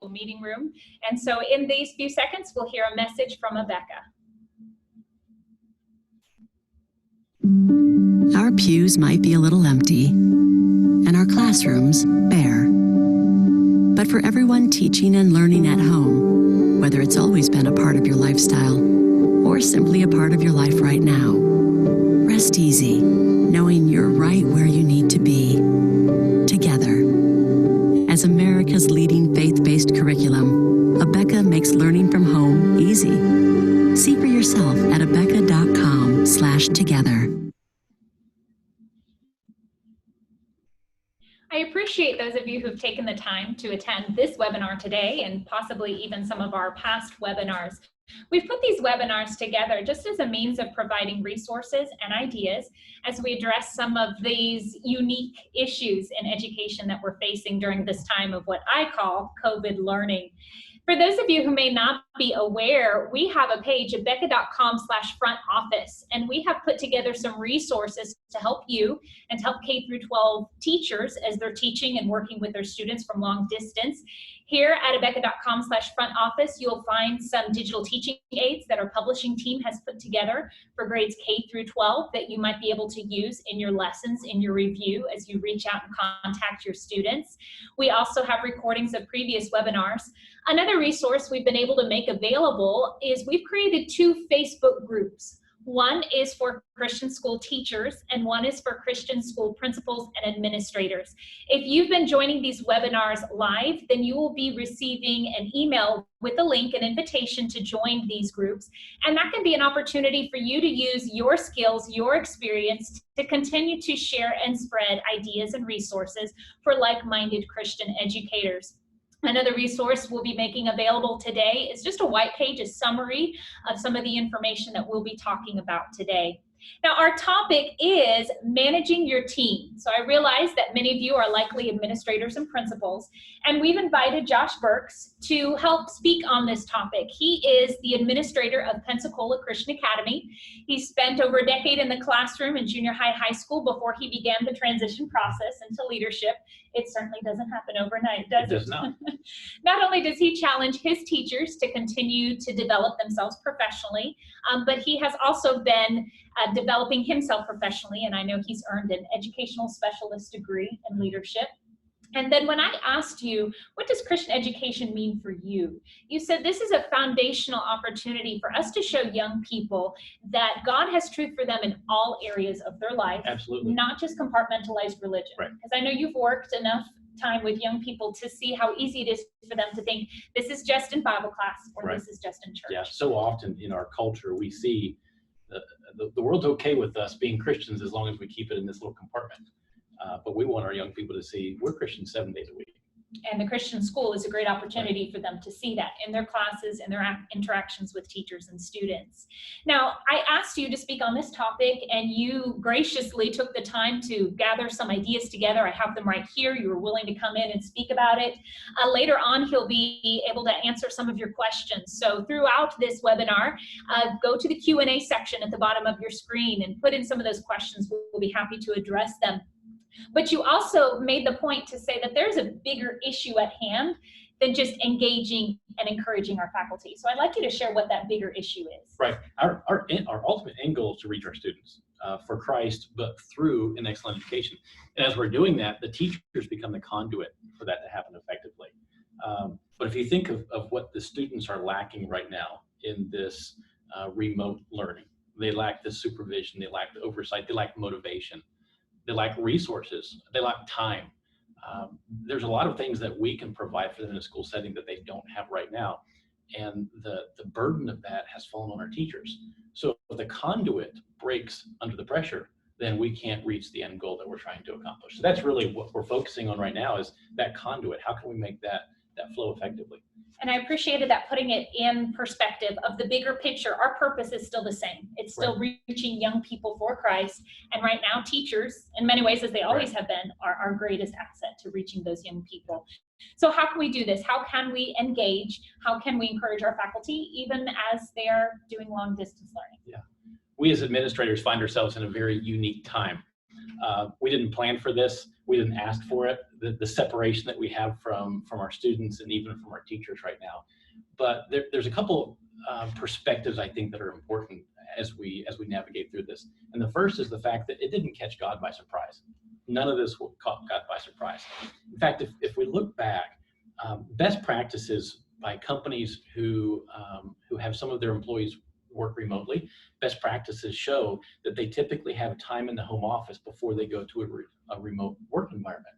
meeting room. And so in these few seconds, we'll hear a message from Abeka. Our pews might be a little empty, and our classrooms bare. But for everyone teaching and learning at home, whether it's always been a part of your lifestyle or simply a part of your life right now, rest easy, knowing you're right where you need to be, together. As America's leading faith-based curriculum, Abeka makes learning from home easy. See for yourself at abeka.com/together. I appreciate those of you who've taken the time to attend this webinar today and possibly even some of our past webinars. We've put these webinars together just as a means of providing resources and ideas as we address some of these unique issues in education that we're facing during this time of what I call COVID learning. For those of you who may not be aware, we have a page, abeka.com/front office, and we have put together some resources to help you and to help K-12 teachers as they're teaching and working with their students from long distance. Here at abeka.com/front office, you'll find some digital teaching aids that our publishing team has put together for grades K-12 that you might be able to use in your lessons, in your review, as you reach out and contact your students. We also have recordings of previous webinars. Another resource we've been able to make available is we've created 2 Facebook groups. One is for Christian school teachers and one is for Christian school principals and administrators. If you've been joining these webinars live, then you will be receiving an email with a link, an invitation to join these groups. And that can be an opportunity for you to use your skills, your experience to continue to share and spread ideas and resources for like-minded Christian educators. Another resource we'll be making available today is just a white page, a summary of some of the information that we'll be talking about today. Now, our topic is managing your team. So I realize that many of you are likely administrators and principals, and we've invited Josh Birx to help speak on this topic. He is the administrator of Pensacola Christian Academy. He spent over a decade in the classroom in junior high school before he began the transition process into leadership. It certainly doesn't happen overnight, does it? It does not. Not only does he challenge his teachers to continue to develop themselves professionally, but he has also been developing himself professionally, and I know he's earned an educational specialist degree in leadership. And then when I asked you, what does Christian education mean for you? You said this is a foundational opportunity for us to show young people that God has truth for them in all areas of their life. Absolutely. Not just compartmentalized religion. Right. Because I know you've worked enough time with young people to see how easy it is for them to think this is just in Bible class or Right. this is just in church. Yeah, so often in our culture we see the world's okay with us being Christians as long as we keep it in this little compartment. But we want our young people to see we're Christians 7 days a week. And the Christian school is a great opportunity for them to see that in their classes and their interactions with teachers and students. Now, I asked you to speak on this topic, and you graciously took the time to gather some ideas together. I have them right here. You were willing to come in and speak about it. Later on, he'll be able to answer some of your questions. So throughout this webinar, go to the Q&A section at the bottom of your screen and put in some of those questions. We'll be happy to address them. But you also made the point to say that there's a bigger issue at hand than just engaging and encouraging our faculty. So I'd like you to share what that bigger issue is. Right. Our ultimate end goal is to reach our students for Christ, but through an excellent education. And as we're doing that, the teachers become the conduit for that to happen effectively. But if you think of what the students are lacking right now in this remote learning, they lack the supervision, they lack the oversight, they lack motivation. They lack resources, they lack time. There's a lot of things that we can provide for them in a school setting that they don't have right now. And the burden of that has fallen on our teachers. So if the conduit breaks under the pressure, then we can't reach the end goal that we're trying to accomplish. So that's really what we're focusing on right now, is that conduit. How can we make that flow effectively? And I appreciated that, putting it in perspective of the bigger picture. Our purpose is still the same. It's still reaching young people for Christ. And right now, teachers, in many ways, as they always have been, are our greatest asset to reaching those young people. So how can we do this? How can we engage? How can we encourage our faculty, even as they're doing long distance learning? Yeah. We as administrators find ourselves in a very unique time. We didn't plan for this. We didn't ask for it. The separation that we have from our students and even from our teachers right now. But there's a couple perspectives I think that are important as we navigate through this. And the first is the fact that it didn't catch God by surprise. None of this caught God by surprise. In fact, if we look back, best practices by companies who have some of their employees work remotely, best practices show that they typically have time in the home office before they go to a remote work environment.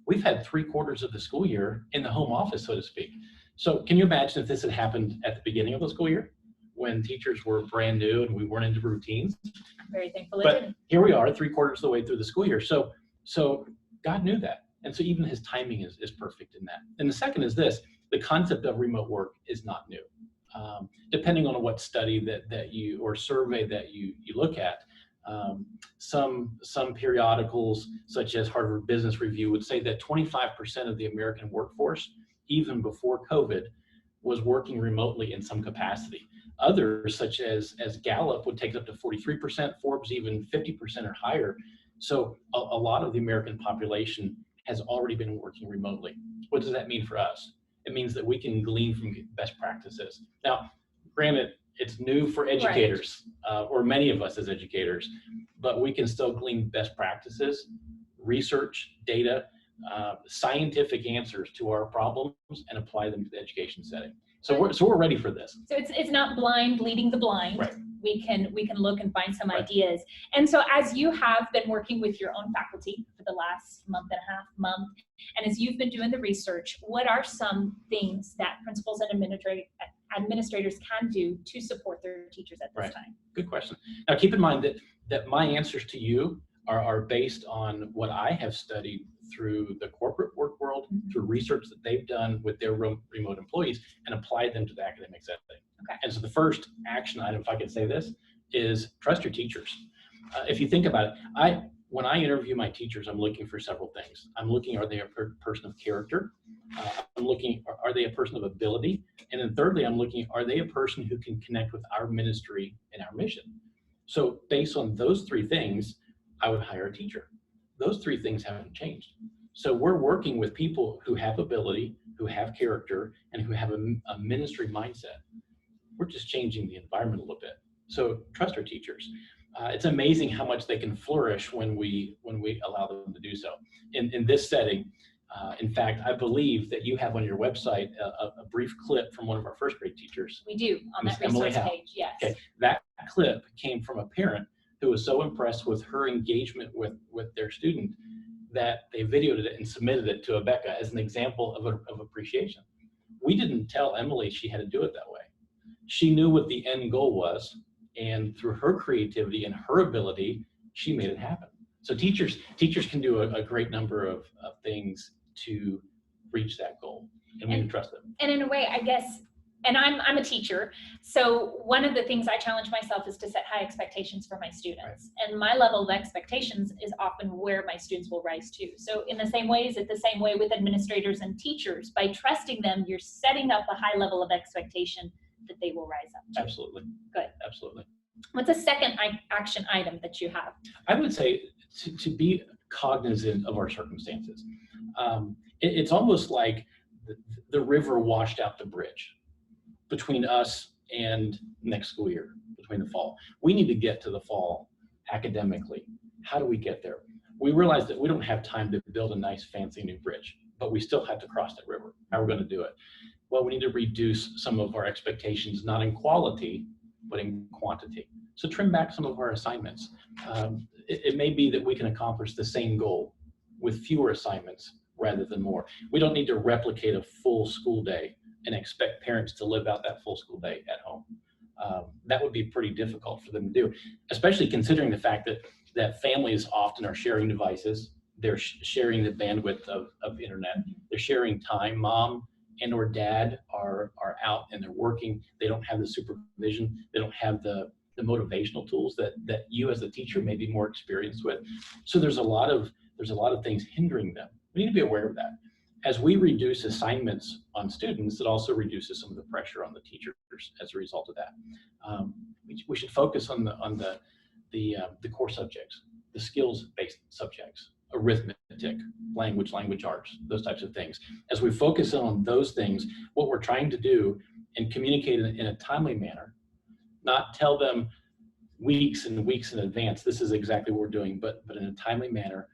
We've had 3/4 of the school year in the home office, so to speak. So can you imagine if this had happened at the beginning of the school year when teachers were brand new and we weren't into routines? I'm very thankful it But didn't. here we are 3/4 of the way through the school year. So God knew that. And so even his timing is perfect in that. And the second is this: the concept of remote work is not new. Depending on what study that you or survey that you look at, some periodicals such as Harvard Business Review would say that 25% of the American workforce, even before COVID, was working remotely in some capacity. Others, such as Gallup, would take up to 43%, Forbes even 50% or higher. So a lot of the American population has already been working remotely. What does that mean for us? It means that we can glean from best practices. Now, granted, it's new for educators, or many of us as educators, but we can still glean best practices, research, data, scientific answers to our problems and apply them to the education setting. So we're ready for this. So it's not blind leading the blind. Right. We can look and find some Right. ideas. And so as you have been working with your own faculty for the last month and a half, and as you've been doing the research, what are some things that principals and administrators can do to support their teachers at this Right. time? Good question. Now keep in mind that my answers to you are based on what I have studied through the corporate work world, through research that they've done with their remote employees and applied them to the academic setting. Okay. And so the first action item, if I could say this, is trust your teachers. If you think about it, when I interview my teachers, I'm looking for several things. I'm looking, are they a person of character? I'm looking, are they a person of ability? And then thirdly, I'm looking, are they a person who can connect with our ministry and our mission? So based on those three things, I would hire a teacher. Those three things haven't changed. So we're working with people who have ability, who have character, and who have a ministry mindset. We're just changing the environment a little bit. So trust our teachers. It's amazing how much they can flourish when we allow them to do so. In this setting, in fact, I believe that you have on your website a brief clip from one of our first grade teachers. We do on that Emily resource Howe. page, yes. Okay, that clip came from a parent who was so impressed with her engagement with their student that they videoed it and submitted it to Abeka as an example of appreciation. We didn't tell Emily she had to do it that way. She knew what the end goal was, and through her creativity and her ability, she made it happen. So teachers can do a great number of things to reach that goal, and we need to trust them. And in a way, I guess, and I'm a teacher, so one of the things I challenge myself is to set high expectations for my students. Right. And my level of expectations is often where my students will rise to. So in the same way, is it the same way with administrators and teachers? By trusting them, you're setting up a high level of expectation that they will rise up to. Absolutely. Good. Absolutely. What's a second action item that you have? I would say to be cognizant of our circumstances. It's almost like the river washed out the bridge between us and next school year, between the fall. We need to get to the fall academically. How do we get there? We realize that we don't have time to build a nice fancy new bridge, but we still have to cross that river. How are we going to do it? Well, we need to reduce some of our expectations, not in quality, but in quantity. So trim back some of our assignments. It may be that we can accomplish the same goal with fewer assignments rather than more. We don't need to replicate a full school day and expect parents to live out that full school day at home. That would be pretty difficult for them to do, especially considering the fact that families often are sharing devices. They're sharing the bandwidth of internet. They're sharing time. Mom and or dad are out and they're working. They don't have the supervision. They don't have the motivational tools that you as a teacher may be more experienced with. So there's a lot of things hindering them. We need to be aware of that. As we reduce assignments on students, it also reduces some of the pressure on the teachers as a result of that. We should focus on the core subjects. the skills-based subjects, arithmetic, language arts, those types of things. As we focus on those things, what we're trying to do and communicate in a timely manner, not tell them weeks and weeks in advance, this is exactly what we're doing, but in a timely manner,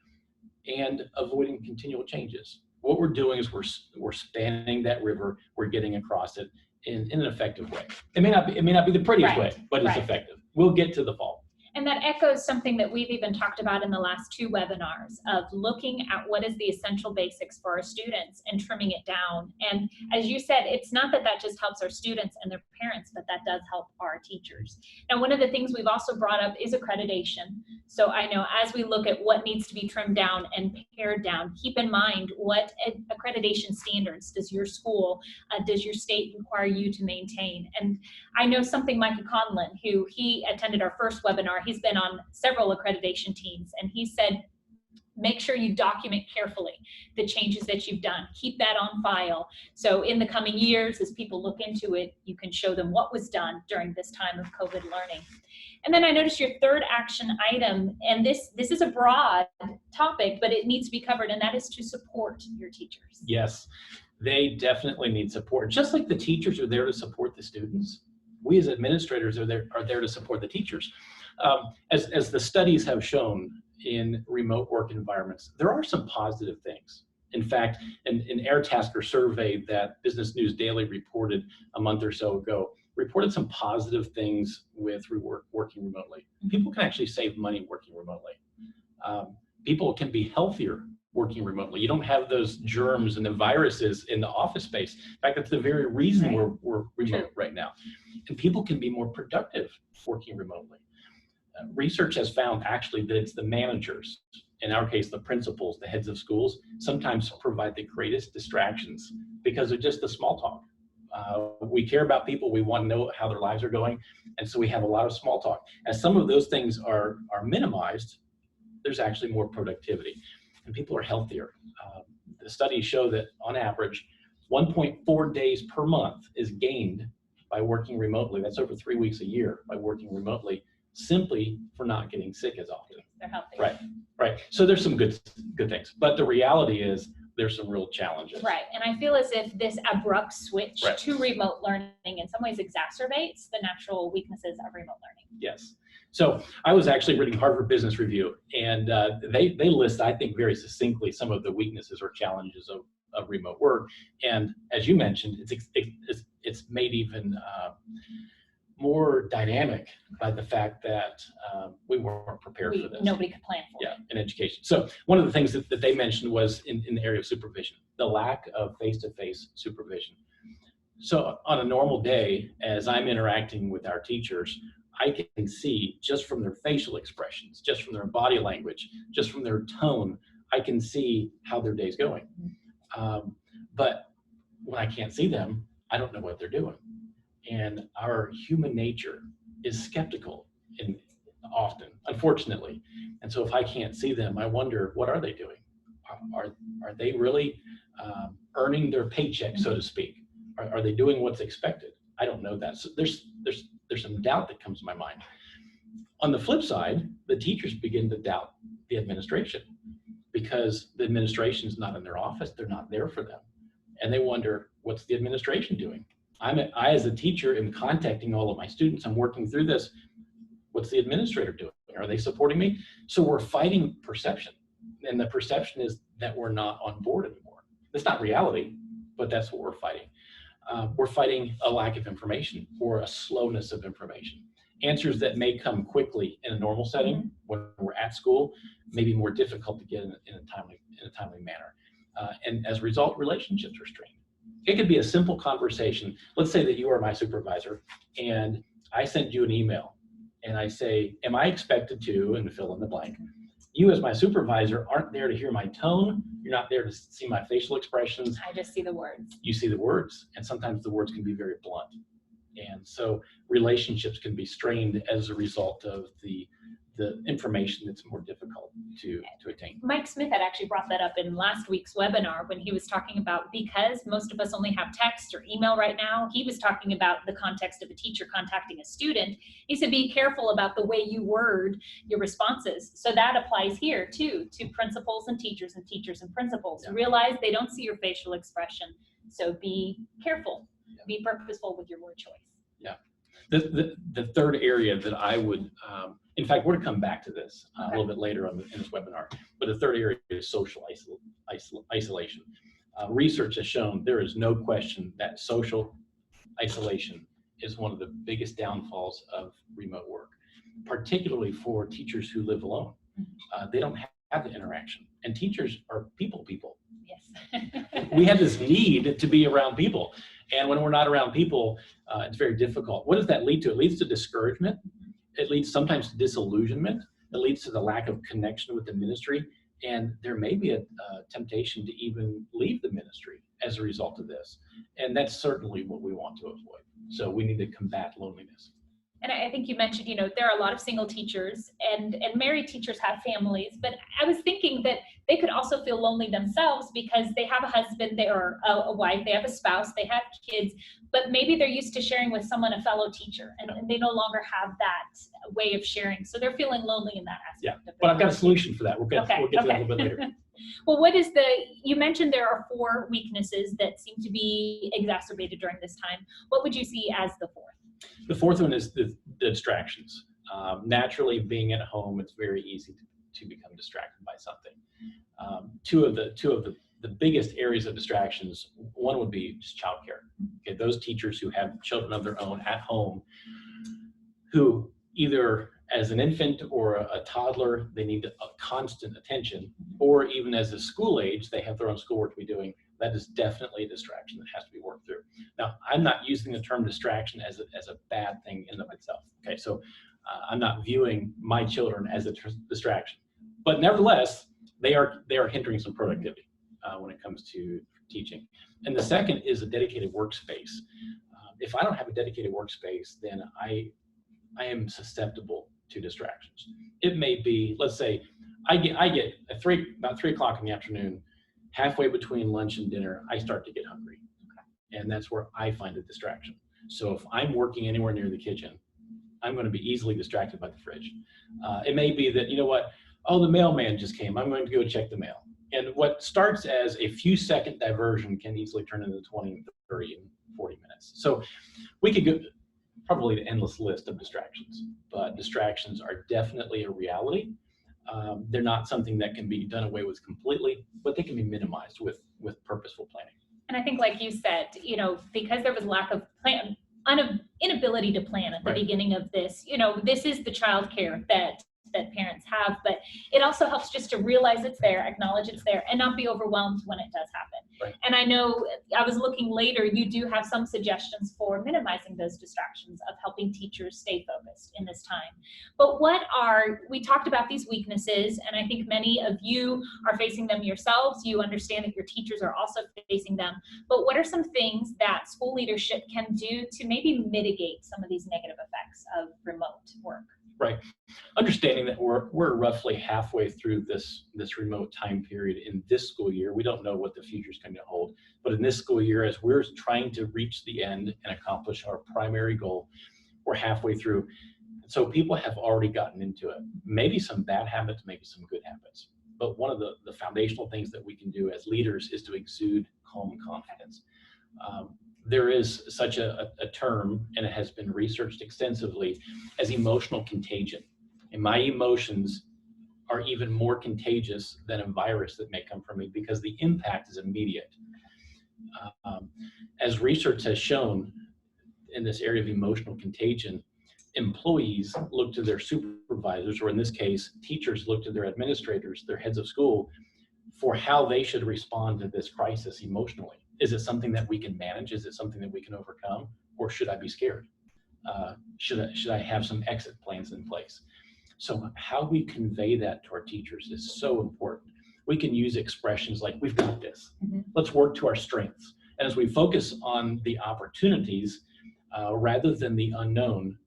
and avoiding continual changes. What we're doing is we're spanning that river, we're getting across it in an effective way. It may not be the prettiest way, but it's effective. We'll get to the fall. And that echoes something that we've even talked about in the last 2 webinars of looking at what is the essential basics for our students and trimming it down. And as you said, it's not that just helps our students and their parents, but that does help our teachers. Now, one of the things we've also brought up is accreditation. So I know as we look at what needs to be trimmed down and pared down, keep in mind what accreditation standards does your school, does your state require you to maintain. And I know something Micah Conlon, who he attended our first webinar, he's been on several accreditation teams, and he said, make sure you document carefully the changes that you've done. Keep that on file. So in the coming years, as people look into it, you can show them what was done during this time of COVID learning. And then I noticed your third action item, and this is a broad topic, but it needs to be covered, and that is to support your teachers. Yes, they definitely need support. Just like the teachers are there to support the students, we as administrators are there to support the teachers. As the studies have shown in remote work environments, there are some positive things. In fact, an Airtasker survey that Business News Daily reported a month or so ago reported some positive things with working remotely. People can actually save money working remotely. People can be healthier working remotely. You don't have those germs and the viruses in the office space. In fact, that's the very reason we're remote right now. And people can be more productive working remotely. Research has found actually that it's the managers, in our case, the principals, the heads of schools, sometimes provide the greatest distractions because of just the small talk. We care about people, we want to know how their lives are going, and so we have a lot of small talk. As some of those things are minimized, there's actually more productivity, and people are healthier. The studies show that on average, 1.4 days per month is gained by working remotely. That's over 3 weeks a year by working remotely, simply for not getting sick as often. They're healthy. Right. So there's some good things, but the reality is there's some real challenges. Right, and I feel as if this abrupt switch to remote learning in some ways exacerbates the natural weaknesses of remote learning. Yes. So I was actually reading Harvard Business Review, and they list, I think, very succinctly some of the weaknesses or challenges of remote work. And as you mentioned, it's made even more dynamic by the fact that we weren't prepared for this. Nobody could plan for it. Yeah, in education. So one of the things that they mentioned was in the area of supervision, the lack of face-to-face supervision. So on a normal day, as I'm interacting with our teachers, I can see just from their facial expressions, just from their body language, just from their tone, I can see how their day's going. But when I can't see them, I don't know what they're doing. And our human nature is skeptical often, unfortunately. And so if I can't see them, I wonder, what are they doing? Are they really earning their paycheck, so to speak? Are they doing what's expected? I don't know that. So there's some doubt that comes to my mind. On the flip side, the teachers begin to doubt the administration because the administration is not in their office. They're not there for them. And they wonder, what's the administration doing? I, as a teacher, am contacting all of my students. I'm working through this. What's the administrator doing? Are they supporting me? So we're fighting perception. And the perception is that we're not on board anymore. It's not reality, but that's what we're fighting. We're fighting a lack of information or a slowness of information. Answers that may come quickly in a normal setting when we're at school may be more difficult to get in a timely manner. And as a result, relationships are strained. It could be a simple conversation. Let's say that you are my supervisor and I send you an email and I say, am I expected to, and fill in the blank. You as my supervisor aren't there to hear my tone. You're not there to see my facial expressions. I just see the words. You see the words, and sometimes the words can be very blunt. And so relationships can be strained as a result of the the information that's more difficult to attain. Mike Smith had actually brought that up in last week's webinar when he was talking about, because most of us only have text or email right now, he was talking about the context of a teacher contacting a student. He said, be careful about the way you word your responses. So that applies here too, to principals and teachers and principals. Yeah. Realize they don't see your facial expression. So be careful, be purposeful with your word choice. Yeah. The third area that I would, in fact, we're going to come back to this a little bit later in this webinar, but the third area is social isolation. Research has shown there is no question that social isolation is one of the biggest downfalls of remote work, particularly for teachers who live alone. They don't have the interaction, and teachers are people. Yes. We have this need to be around people, and when we're not around people, it's very difficult. What does that lead to? It leads to discouragement. It leads sometimes to disillusionment. It leads to the lack of connection with the ministry, and there may be a temptation to even leave the ministry as a result of this, and that's certainly what we want to avoid. So we need to combat loneliness. And I think you mentioned, there are a lot of single teachers and married teachers have families, but I was thinking that they could also feel lonely themselves because they have a husband, or a wife, they have a spouse, they have kids, but maybe they're used to sharing with someone, a fellow teacher, and they no longer have that way of sharing. So they're feeling lonely in that aspect. Yeah, but I've got a solution for that. We'll get to that a little bit later. Well, you mentioned there are 4 weaknesses that seem to be exacerbated during this time. What would you see as the 4th? The 4th one is the distractions. Naturally, being at home, it's very easy to become distracted by something. Two of the biggest areas of distractions, one would be just childcare. Okay, those teachers who have children of their own at home, who either as an infant or a toddler, they need a constant attention, or even as a school age, they have their own schoolwork to be doing. That is definitely a distraction that has to be worked through. Now, I'm not using the term distraction as a bad thing in and of itself. Okay, so I'm not viewing my children as a distraction, but nevertheless, they are hindering some productivity when it comes to teaching. And the second is a dedicated workspace. If I don't have a dedicated workspace, then I am susceptible to distractions. It may be, let's say, I get about 3 o'clock in the afternoon. Halfway between lunch and dinner, I start to get hungry. And that's where I find a distraction. So if I'm working anywhere near the kitchen, I'm going to be easily distracted by the fridge. It may be that, the mailman just came. I'm going to go check the mail. And what starts as a few second diversion can easily turn into 20, 30, and 40 minutes. So we could go probably an endless list of distractions, but distractions are definitely a reality. They're not something that can be done away with completely, but they can be minimized with purposeful planning. And I think, like you said, because there was lack of inability to plan at the beginning of this, this is the childcare that parents have, but it also helps just to realize it's there, acknowledge it's there, and not be overwhelmed when it does happen. Right. And I know I was looking later, you do have some suggestions for minimizing those distractions, of helping teachers stay focused in this time. But we talked about these weaknesses, and I think many of you are facing them yourselves. You understand that your teachers are also facing them. But what are some things that school leadership can do to maybe mitigate some of these negative effects of remote work? Right. Understanding that we're roughly halfway through this remote time period in this school year. We don't know what the future is going to hold, but in this school year, as we're trying to reach the end and accomplish our primary goal, we're halfway through. So people have already gotten into it. Maybe some bad habits, maybe some good habits. But one of the foundational things that we can do as leaders is to exude calm confidence. There is such a term, and it has been researched extensively, as emotional contagion. And my emotions are even more contagious than a virus that may come from me, because the impact is immediate. As research has shown in this area of emotional contagion, employees look to their supervisors, or in this case, teachers look to their administrators, their heads of school, for how they should respond to this crisis emotionally. Is it something that we can manage? Is it something that we can overcome? Or should I be scared? Should I have some exit plans in place? So how we convey that to our teachers is so important. We can use expressions like, we've got this. Let's work to our strengths. And as we focus on the opportunities rather than the unknown,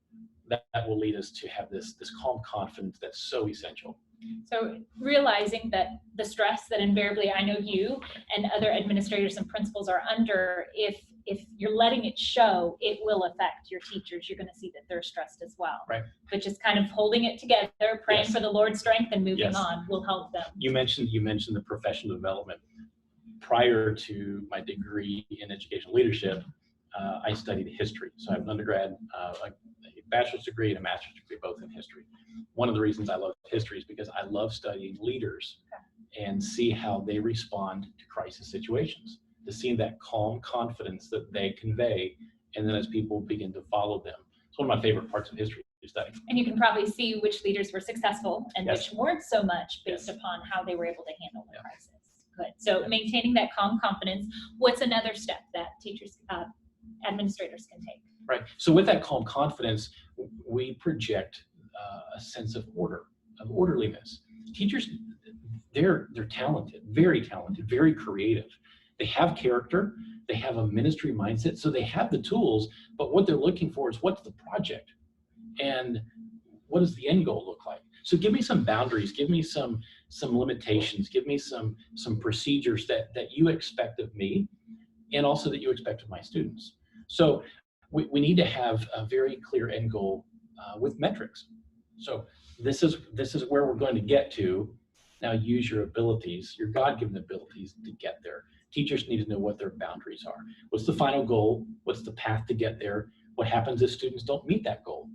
that will lead us to have this calm confidence that's so essential. So realizing that the stress that invariably I know you and other administrators and principals are under, if you're letting it show, it will affect your teachers. You're going to see that they're stressed as well. Right. But just kind of holding it together, praying Yes. for the Lord's strength and moving Yes. on will help them. You mentioned the professional development. Prior to my degree in educational leadership, I studied history. So I have an undergrad, a bachelor's degree and a master's degree, both in history. One of the reasons I love history is because I love studying leaders and see how they respond to crisis situations, to see that calm confidence that they convey, and then as people begin to follow them. It's one of my favorite parts of history to study. And you can probably see which leaders were successful and Yes. which weren't so much based Yes. upon how they were able to handle the Yeah. crisis. Good. So maintaining that calm confidence. What's another step that teachers, administrators can take? Right. So with that calm confidence, we project a sense of order, of orderliness. Teachers, they're talented, very creative. They have character, they have a ministry mindset, so they have the tools, but what they're looking for is what's the project and what does the end goal look like? So give me some boundaries, give me some limitations, give me some procedures that you expect of me and also that you expect of my students. So we need to have a very clear end goal with metrics. So this is where we're going to get to. Now use your abilities, your God-given abilities to get there. Teachers need to know what their boundaries are. What's the final goal? What's the path to get there? What happens if students don't meet that goal?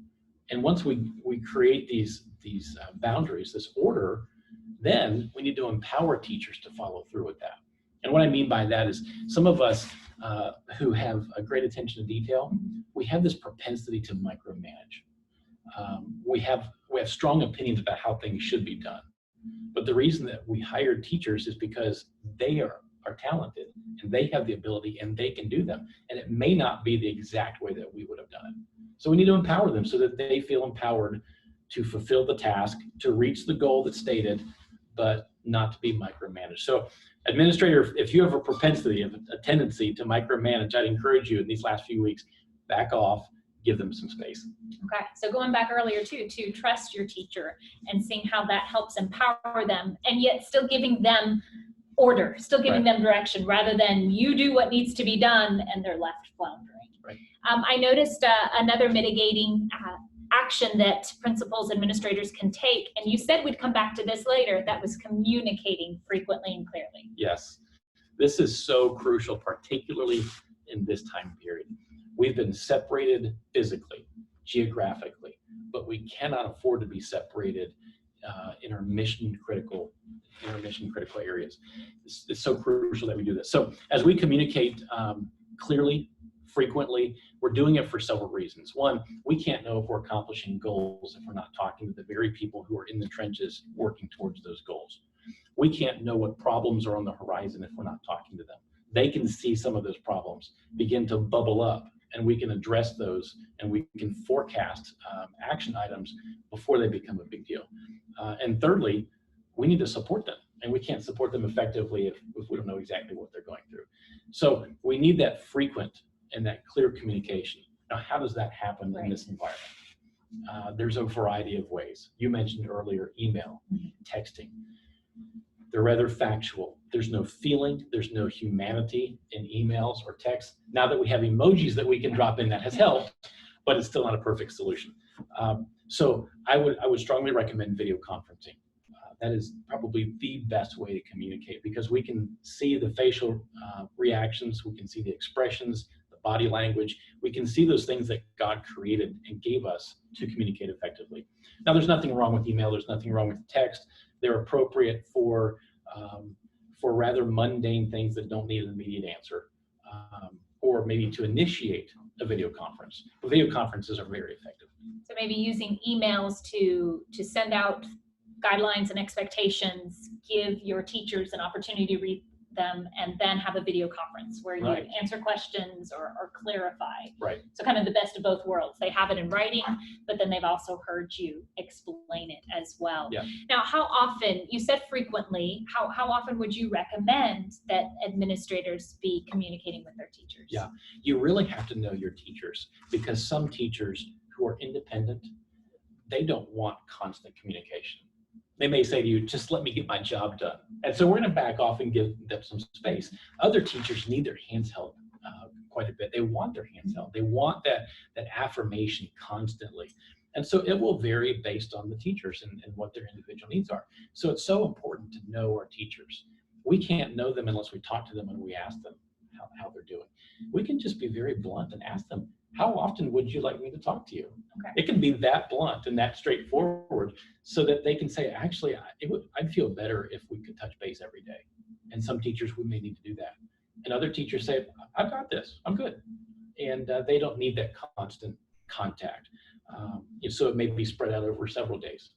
And once we create these boundaries, this order, then we need to empower teachers to follow through with that. And what I mean by that is some of us who have a great attention to detail, we have this propensity to micromanage. We have strong opinions about how things should be done. But the reason that we hire teachers is because they are talented and they have the ability and they can do them. And it may not be the exact way that we would have done it. So we need to empower them so that they feel empowered to fulfill the task, to reach the goal that's stated, but not to be micromanaged. So administrator, if you have a propensity, a tendency to micromanage, I'd encourage you in these last few weeks, back off, give them some space. Okay, so going back earlier too, to trust your teacher and seeing how that helps empower them and yet still giving them order, still giving them direction rather than you do what needs to be done and they're left floundering. Right. I noticed another mitigating action that principals, administrators can take, and you said we'd come back to this later, that was communicating frequently and clearly. Yes, this is so crucial, particularly in this time period. We've been separated physically, geographically, but we cannot afford to be separated in our mission critical areas. It's so crucial that we do this. So as we communicate clearly, frequently, we're doing it for several reasons. One, we can't know if we're accomplishing goals if we're not talking to the very people who are in the trenches working towards those goals. We can't know what problems are on the horizon if we're not talking to them. They can see some of those problems begin to bubble up, and we can address those, and we can forecast action items before they become a big deal. And thirdly, we need to support them, and we can't support them effectively if we don't know exactly what they're going through. So we need that frequent and that clear communication. Now, how does that happen in this environment? There's a variety of ways. You mentioned earlier email, texting. They're rather factual. There's no feeling, there's no humanity in emails or texts. Now that we have emojis that we can drop in, that has helped, but it's still not a perfect solution. So I would strongly recommend video conferencing. That is probably the best way to communicate because we can see the facial reactions, we can see the expressions, the body language, we can see those things that God created and gave us to communicate effectively. Now, there's nothing wrong with email, there's nothing wrong with text. They're appropriate for rather mundane things that don't need an immediate answer, or maybe to initiate a video conference. But video conferences are very effective. So maybe using emails to send out guidelines and expectations, give your teachers an opportunity to read them, and then have a video conference where you answer questions or clarify. Right. So kind of the best of both worlds. They have it in writing, but then they've also heard you explain it as well. Yeah. Now, how often, you said frequently, how often would you recommend that administrators be communicating with their teachers? Yeah, you really have to know your teachers because some teachers who who are independent, they don't want constant communication. They may say to you, just let me get my job done. And so we're going to back off and give them some space. Other teachers need their hands held quite a bit. They want their hands held. They want that affirmation constantly. And so it will vary based on the teachers and what their individual needs are. So it's so important to know our teachers. We can't know them unless we talk to them and we ask them how they're doing. We can just be very blunt and ask them, how often would you like me to talk to you? Okay. It can be that blunt and that straightforward so that they can say, actually, I'd feel better if we could touch base every day. And some teachers, we may need to do that. And other teachers say, I've got this, I'm good. And they don't need that constant contact. So it may be spread out over several days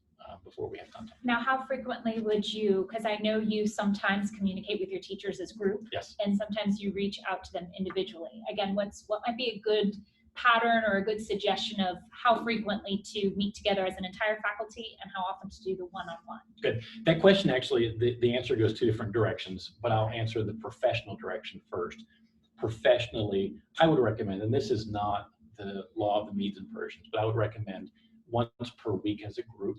before we have contact. Now, how frequently would you, because I know you sometimes communicate with your teachers as group, Yes. and sometimes you reach out to them individually. Again, what might be a good pattern or a good suggestion of how frequently to meet together as an entire faculty and how often to do the one-on-one? Good. That question, actually, the answer goes two different directions, but I'll answer the professional direction first. Professionally, I would recommend, and this is not the law of the Medes and Persians, but I would recommend once per week as a group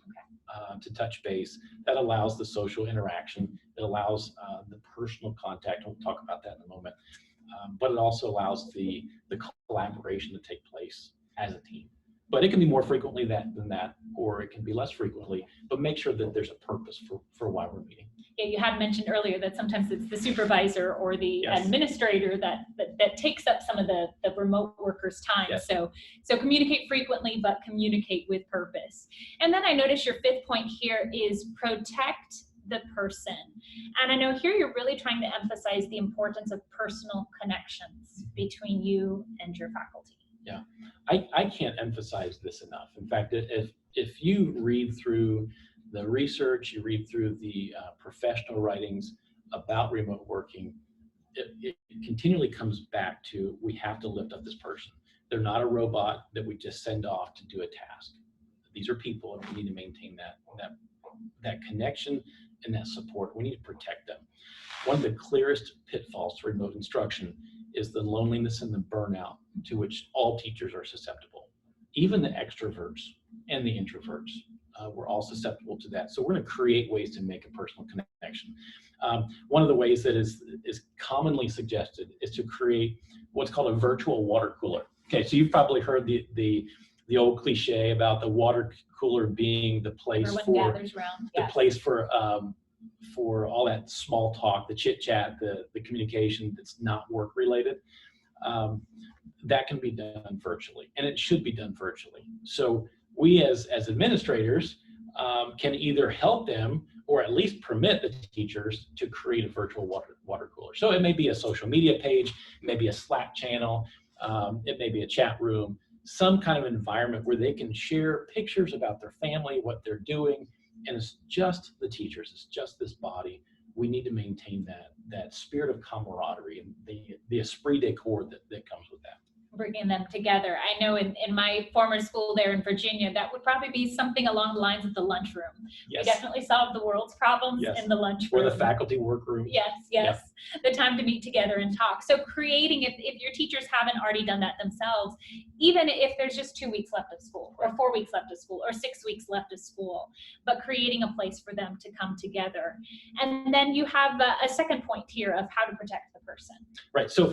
to touch base. That allows the social interaction. It allows the personal contact. We'll talk about that in a moment. But it also allows the collaboration to take place as a team. But it can be more frequently than that, or it can be less frequently, but make sure that there's a purpose for why we're meeting. Yeah, you had mentioned earlier that sometimes it's the supervisor or the Yes. administrator that takes up some of the remote workers' time. Yes. So communicate frequently, but communicate with purpose. And then I notice your fifth point here is protect the person. And I know here you're really trying to emphasize the importance of personal connections between you and your faculty. Yeah, I can't emphasize this enough. In fact, if you read through the research, you read through the professional writings about remote working, it continually comes back to, we have to lift up this person. They're not a robot that we just send off to do a task. These are people, and we need to maintain that connection and that support. We need to protect them. One of the clearest pitfalls to remote instruction is the loneliness and the burnout to which all teachers are susceptible. Even the extroverts and the introverts, we're all susceptible to that. So we're going to create ways to make a personal connection. One of the ways that is commonly suggested is to create what's called a virtual water cooler. Okay, so you've probably heard the old cliche about the water cooler being the place Everyone gathers around. the Yes. place for all that small talk, the chit chat, the communication that's not work related. That can be done virtually, and it should be done virtually. So we as administrators can either help them or at least permit the teachers to create a virtual water cooler. So it may be a social media page, it may be a Slack channel, it may be a chat room, some kind of environment where they can share pictures about their family, what they're doing, and it's just the teachers, it's just this body. We need to maintain that spirit of camaraderie and the esprit de corps that comes with that. Bringing them together. I know in my former school there in Virginia, that would probably be something along the lines of the lunchroom. Yes. We definitely solve the world's problems Yes. in the lunchroom. Or the faculty workroom. Yes. Yep. The time to meet together and talk. So creating, if your teachers haven't already done that themselves, even if there's just 2 weeks left of school or 4 weeks left of school or 6 weeks left of school, but creating a place for them to come together. And then you have a second point here of how to protect the person. Right. So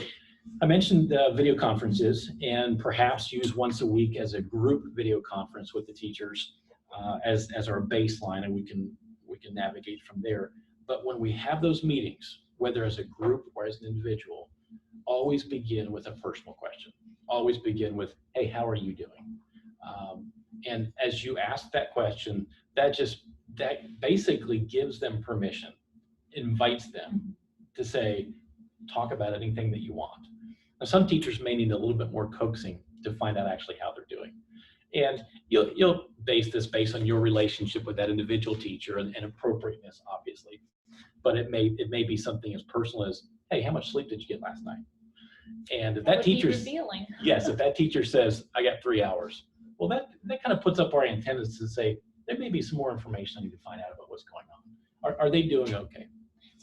I mentioned video conferences, and perhaps use once a week as a group video conference with the teachers as our baseline, and we can navigate from there. But when we have those meetings, whether as a group or as an individual, always begin with a personal question. Always begin with, hey, how are you doing? And as you ask that question, that basically gives them permission, invites them to say, talk about anything that you want. Now, some teachers may need a little bit more coaxing to find out actually how they're doing. And you'll base this based on your relationship with that individual teacher and appropriateness, obviously. But it may be something as personal as, hey, how much sleep did you get last night? And if that teacher, yes, if that teacher says, I got 3 hours, well, that kind of puts up our antennas to say, there may be some more information I need to find out about what's going on. Are they doing okay?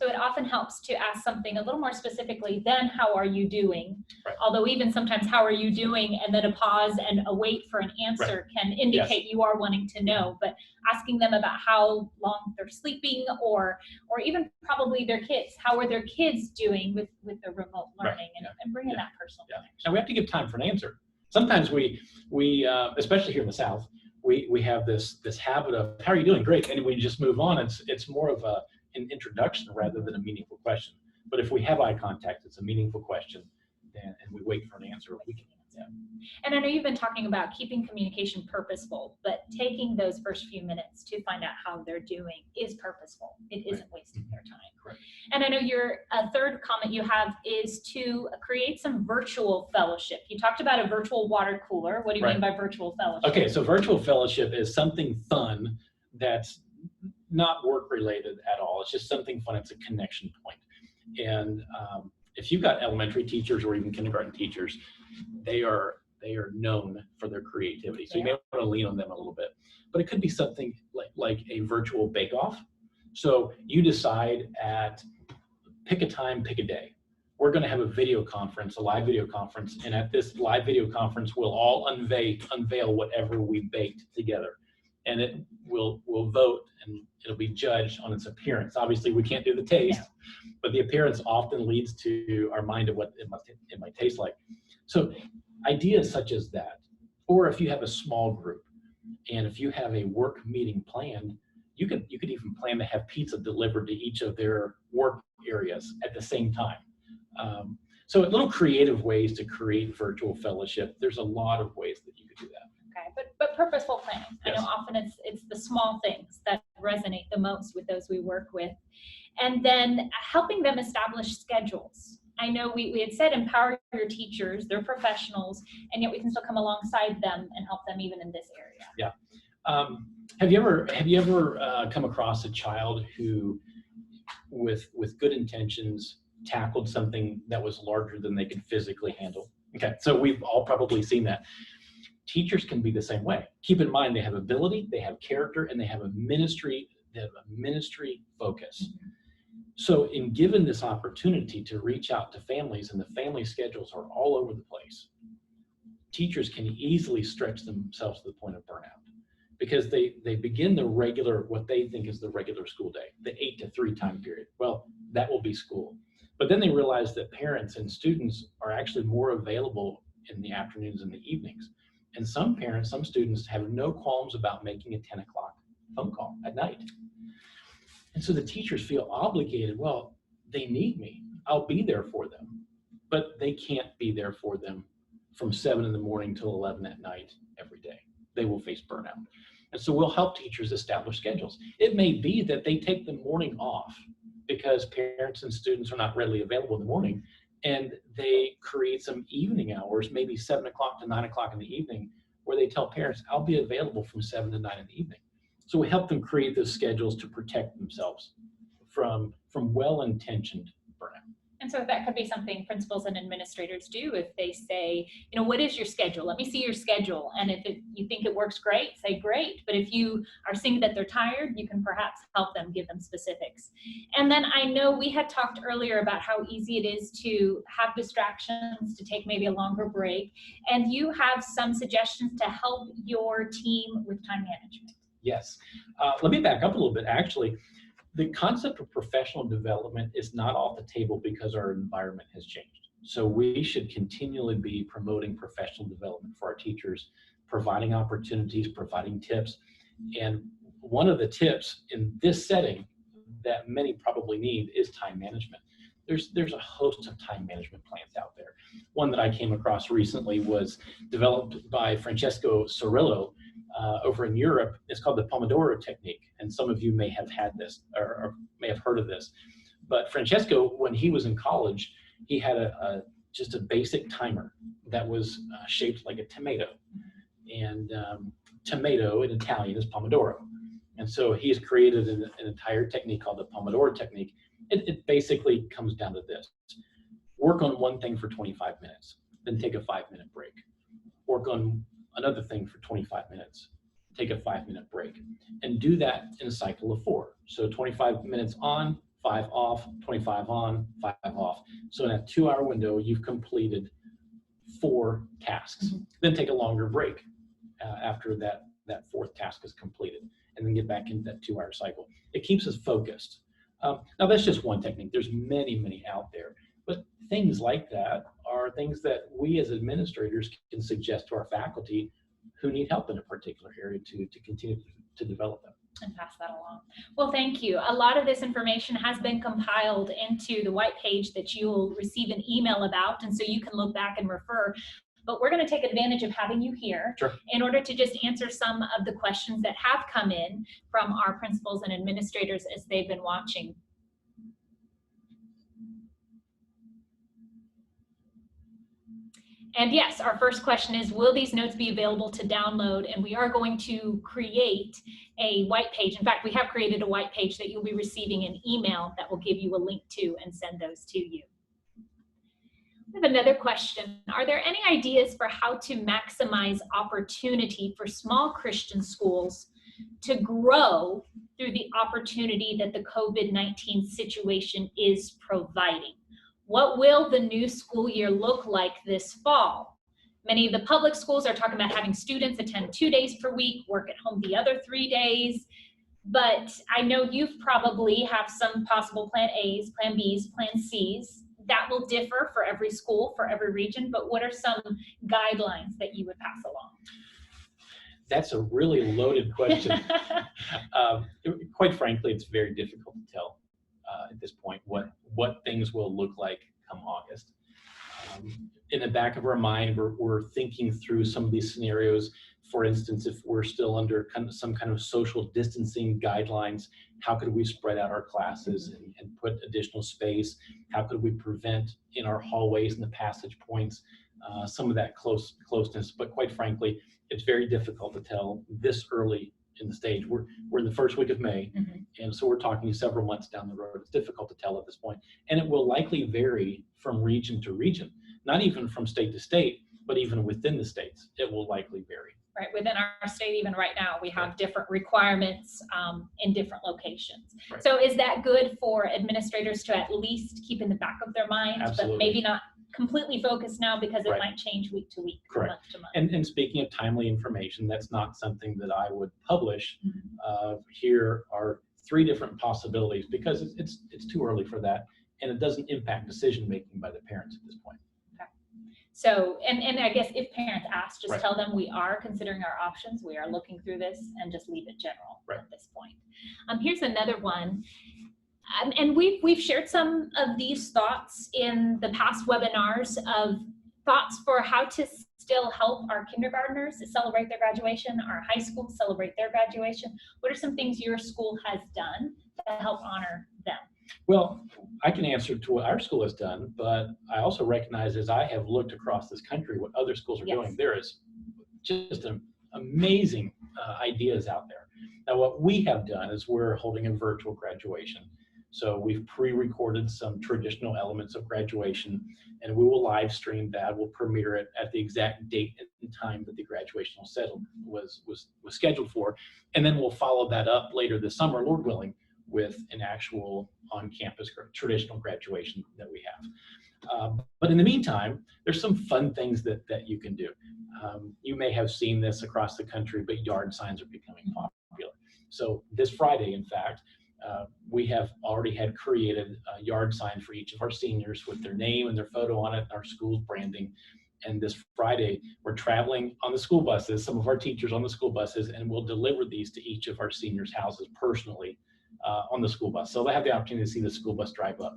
So it often helps to ask something a little more specifically than how are you doing? Right. Although even sometimes how are you doing and then a pause and a wait for an answer can indicate you are wanting to know. But asking them about how long they're sleeping or even probably their kids, how are their kids doing with their remote learning and bringing that personal connection. Now we have to give time for an answer. Sometimes we especially here in the South, we have this habit of how are you doing? Great, and we just move on. It's more of an introduction rather than a meaningful question. But if we have eye contact, it's a meaningful question, and we wait for an answer. We can. Yeah. And I know you've been talking about keeping communication purposeful, but taking those first few minutes to find out how they're doing is purposeful. It isn't wasting their time. Correct. And I know your third comment you have is to create some virtual fellowship. You talked about a virtual water cooler. What do you mean by virtual fellowship? Okay, so virtual fellowship is something fun that's not work related at all. It's just something fun. It's a connection point. And if you've got elementary teachers or even kindergarten teachers, they are known for their creativity. So you may want to lean on them a little bit. But it could be something like a virtual bake-off. So you decide pick a time, pick a day. We're going to have a video conference, a live video conference, and at this live video conference, we'll all unveil whatever we baked together. And we'll vote, and it'll be judged on its appearance. Obviously, we can't do the taste, but the appearance often leads to our mind of what it might taste like. So ideas such as that, or if you have a small group, and if you have a work meeting planned, you could even plan to have pizza delivered to each of their work areas at the same time. So little creative ways to create virtual fellowship. There's a lot of ways that you could do that. Okay, but purposeful planning. Yes. I know often it's the small things that resonate the most with those we work with. And then helping them establish schedules. I know we had said empower your teachers, they're professionals, and yet we can still come alongside them and help them even in this area. Yeah. Have you ever come across a child who, with good intentions, tackled something that was larger than they could physically handle? Okay, so we've all probably seen that. Teachers can be the same way. Keep in mind they have ability, they have character, and they have a ministry focus. Mm-hmm. So in given this opportunity to reach out to families, and the family schedules are all over the place, teachers can easily stretch themselves to the point of burnout because they begin what they think is the regular school day, the 8 to 3 time period. Well, that will be school. But then they realize that parents and students are actually more available in the afternoons and the evenings. And some students have no qualms about making a 10 o'clock phone call at night. And so the teachers feel obligated. Well, they need me. I'll be there for them. But they can't be there for them from 7 in the morning till 11 at night every day. They will face burnout. And so we'll help teachers establish schedules. It may be that they take the morning off because parents and students are not readily available in the morning, and they create some evening hours, maybe 7 o'clock to 9 o'clock in the evening, where they tell parents, I'll be available from 7 to 9 in the evening. So we help them create those schedules to protect themselves from well-intentioned burnout. And so that could be something principals and administrators do if they say, what is your schedule? Let me see your schedule. And if you think it works great, say great. But if you are seeing that they're tired, you can perhaps help them, give them specifics. And then I know we had talked earlier about how easy it is to have distractions, to take maybe a longer break. And you have some suggestions to help your team with time management. Yes. Let me back up a little bit. Actually, the concept of professional development is not off the table because our environment has changed. So we should continually be promoting professional development for our teachers, providing opportunities, providing tips. And one of the tips in this setting that many probably need is time management. There's a host of time management plans out there. One that I came across recently was developed by Francesco Cirillo over in Europe. It's called the Pomodoro technique. And some of you may have had this or may have heard of this. But Francesco, when he was in college, he had just a basic timer that was shaped like a tomato. And tomato in Italian is Pomodoro. And so he has created an entire technique called the Pomodoro technique. It basically comes down to this. Work on one thing for 25 minutes, then take a 5-minute break. Work on another thing for 25 minutes, take a 5-minute break. And do that in a cycle of 4. So 25 minutes on, 5 off, 25 on, 5 off. So in a 2-hour window, you've completed 4 tasks. Then take a longer break after that 4th task is completed, and then get back into that 2-hour cycle. It keeps us focused. Now that's just one technique. There's many out there, but things like that are things that we as administrators can suggest to our faculty who need help in a particular area to continue to develop them. And pass that along. Well, thank you. A lot of this information has been compiled into the white page that you will receive an email about, and so you can look back and refer. But we're going to take advantage of having you here in order to just answer some of the questions that have come in from our principals and administrators as they've been watching. And yes, our first question is, will these notes be available to download? And we are going to create a white page. In fact, we have created a white page that you'll be receiving an email that will give you a link to and send those to you. We have another question. Are there any ideas for how to maximize opportunity for small Christian schools to grow through the opportunity that the COVID-19 situation is providing? What will the new school year look like this fall? Many of the public schools are talking about having students attend 2 days per week, work at home the other 3 days. But I know you've probably have some possible plan A's, plan B's, plan C's. That will differ for every school, for every region, but what are some guidelines that you would pass along? That's a really loaded question. Quite frankly, it's very difficult to tell at this point what things will look like come August. In the back of our mind, we're thinking through some of these scenarios. For instance, if we're still under some kind of social distancing guidelines, how could we spread out our classes and put additional space? How could we prevent in our hallways and the passage points some of that closeness? But quite frankly, it's very difficult to tell this early in the stage. We're in the first week of May, and so we're talking several months down the road. It's difficult to tell at this point, and it will likely vary from region to region, not even from state to state, but even within the states, it will likely vary. Right, within our state, even right now, we have different requirements in different locations. Right. So is that good for administrators to at least keep in the back of their mind, Absolutely. but maybe not completely focused now because it Right. might change week to week, Correct. month to month? And speaking of timely information, that's not something that I would publish. Here are 3 different possibilities because it's too early for that, and it doesn't impact decision making by the parents at this point. So, and I guess if parents ask, just Right. tell them we are considering our options, we are looking through this, and just leave it general Right. at this point. Here's another one. And we've shared some of these thoughts in the past webinars of thoughts for how to still help our kindergartners celebrate their graduation, our high school celebrate their graduation. What are some things your school has done to help honor them? Well, I can answer to what our school has done, but I also recognize as I have looked across this country what other schools are doing, there is just an amazing ideas out there. Now, what we have done is we're holding a virtual graduation. So we've pre-recorded some traditional elements of graduation, and we will live stream that. We'll premiere it at the exact date and time that the graduation was scheduled for, and then we'll follow that up later this summer, Lord willing, with an actual on-campus traditional graduation that we have. But in the meantime, there's some fun things that you can do. You may have seen this across the country, but yard signs are becoming popular. So this Friday, in fact, we have already had created a yard sign for each of our seniors with their name and their photo on it, our school's branding. And this Friday, we're traveling on the school buses, some of our teachers on the school buses, and we'll deliver these to each of our seniors' houses personally on the school bus. So they have the opportunity to see the school bus drive up.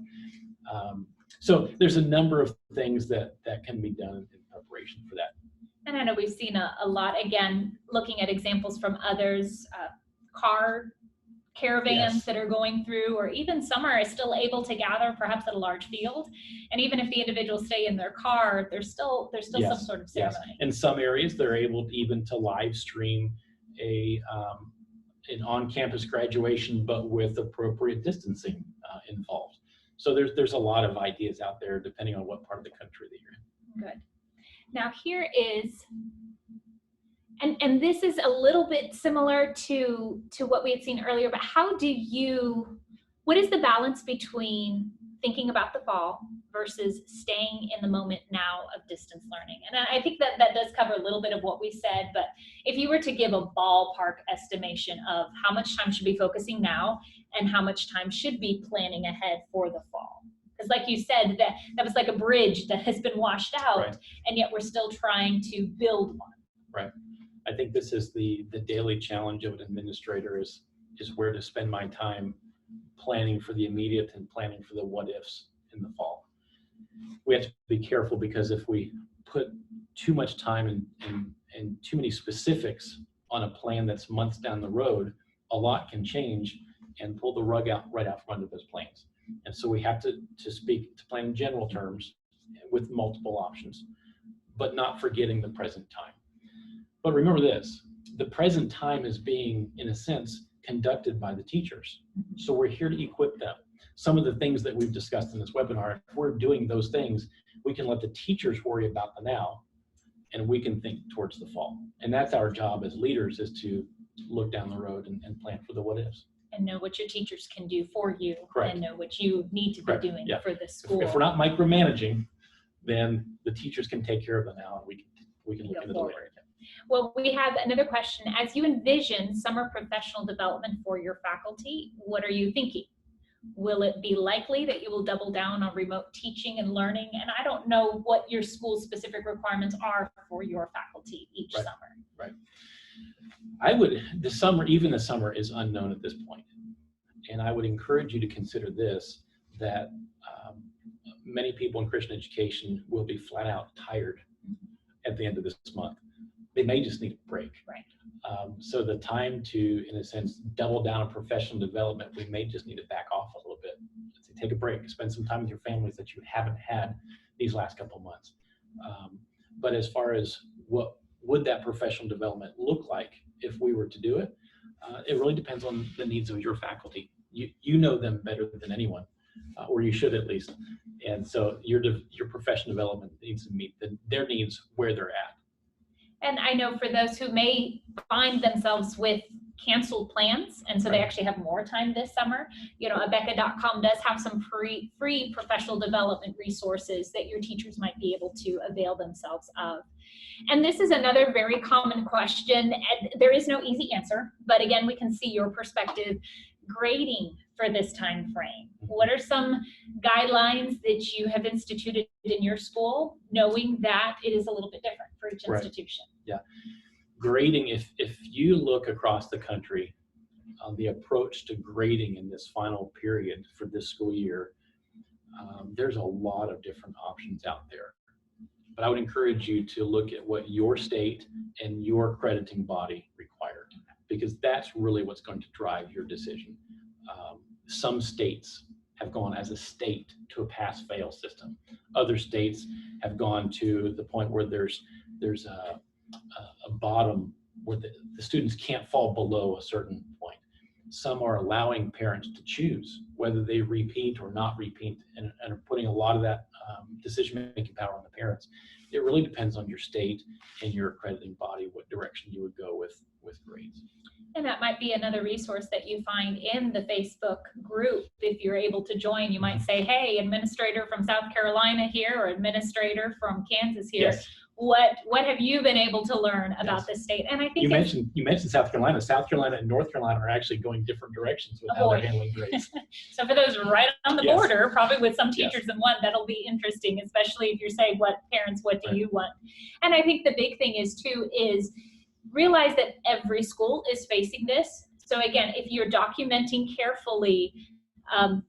So there's a number of things that can be done in preparation for that. And I know we've seen a lot, again, looking at examples from others, car caravans that are going through, or even some are still able to gather perhaps at a large field. And even if the individuals stay in their car, there's still some sort of ceremony. In some areas, they're able even to live stream an on-campus graduation, but with appropriate distancing involved. So there's a lot of ideas out there depending on what part of the country that you're in. Good. Now here is, and this is a little bit similar to what we had seen earlier, but how do you What is the balance between thinking about the fall versus staying in the moment now of distance learning? And I think that that does cover a little bit of what we said, but if you were to give a ballpark estimation of how much time should be focusing now and how much time should be planning ahead for the fall. Because like you said, that was like a bridge that has been washed out, Right. and yet we're still trying to build one. Right. I think this is the daily challenge of an administrator is where to spend my time planning for the immediate and planning for the what ifs in the fall. We have to be careful, because if we put too much time and too many specifics on a plan that's months down the road, a lot can change and pull the rug out right out from under those plans. And so we have to plan in general terms with multiple options, but not forgetting the present time. But remember this, the present time is being, in a sense, conducted by the teachers. So we're here to equip them. Some of the things that we've discussed in this webinar, if we're doing those things, we can let the teachers worry about the now, and we can think towards the fall. And that's our job as leaders, is to look down the road and plan for the what ifs. And know what your teachers can do for you. Correct. And know what you need to be Correct. doing Yeah. for the school. If we're not micromanaging, then the teachers can take care of the now, and we can look Go into forward. the later. Well, we have another question. As you envision summer professional development for your faculty, what are you thinking? Will it be likely that you will double down on remote teaching and learning? And I don't know what your school specific requirements are for your faculty each Right. summer. Right. Even the summer is unknown at this point. And I would encourage you to consider this, that many people in Christian education will be flat out tired at the end of this month. They may just need a break. Right. So the time to, in a sense, double down on professional development, we may just need to back off a little bit. So take a break, spend some time with your families that you haven't had these last couple of months. But as far as what would that professional development look like if we were to do it, it really depends on the needs of your faculty. You know them better than anyone, or you should at least. And so your professional development needs to meet their needs where they're at. And I know for those who may find themselves with canceled plans, and so they actually have more time this summer, Abeka.com does have some free professional development resources that your teachers might be able to avail themselves of. And this is another very common question, and there is no easy answer, but again, we can see your perspective. Grading for this time frame. What are some guidelines that you have instituted in your school, knowing that it is a little bit different for each institution? Yeah. Grading, if you look across the country on the approach to grading in this final period for this school year, there's a lot of different options out there. But I would encourage you to look at what your state and your accrediting body required, because that's really what's going to drive your decision. Some states have gone as a state to a pass-fail system. Other states have gone to the point where there's a bottom where the students can't fall below a certain point. Some are allowing parents to choose whether they repeat or not repeat, and are putting a lot of that decision-making power on the parents. It really depends on your state and your accrediting body what direction you would go with grades. And that might be another resource that you find in the Facebook group. If you're able to join, you might say, hey, administrator from South Carolina here, or administrator from Kansas here. Yes. What have you been able to learn about this state? And I think you mentioned South Carolina. South Carolina and North Carolina are actually going different directions with how they're handling grades. So for those right on the border, probably with some teachers in one, that'll be interesting, especially if you're saying, what do you want? And I think the big thing is realize that every school is facing this. So again, if you're documenting carefully,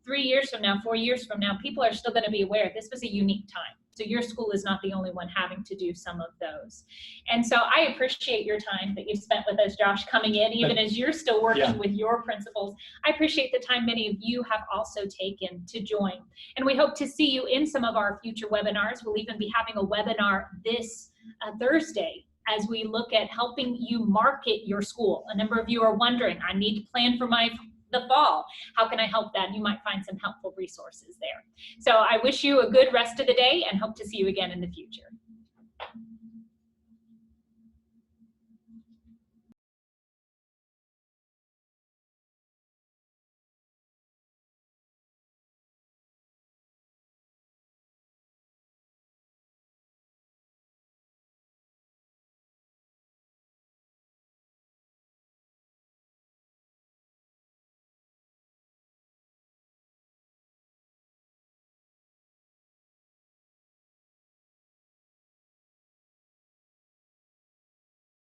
3 years from now, 4 years from now, people are still going to be aware this was a unique time. So your school is not the only one having to do some of those. And so I appreciate your time that you've spent with us, Josh, coming in, even as you're still working with your principals. I appreciate the time many of you have also taken to join. And we hope to see you in some of our future webinars. We'll even be having a webinar this Thursday as we look at helping you market your school. A number of you are wondering, I need to plan for the fall. How can I help that? You might find some helpful resources there. So I wish you a good rest of the day and hope to see you again in the future.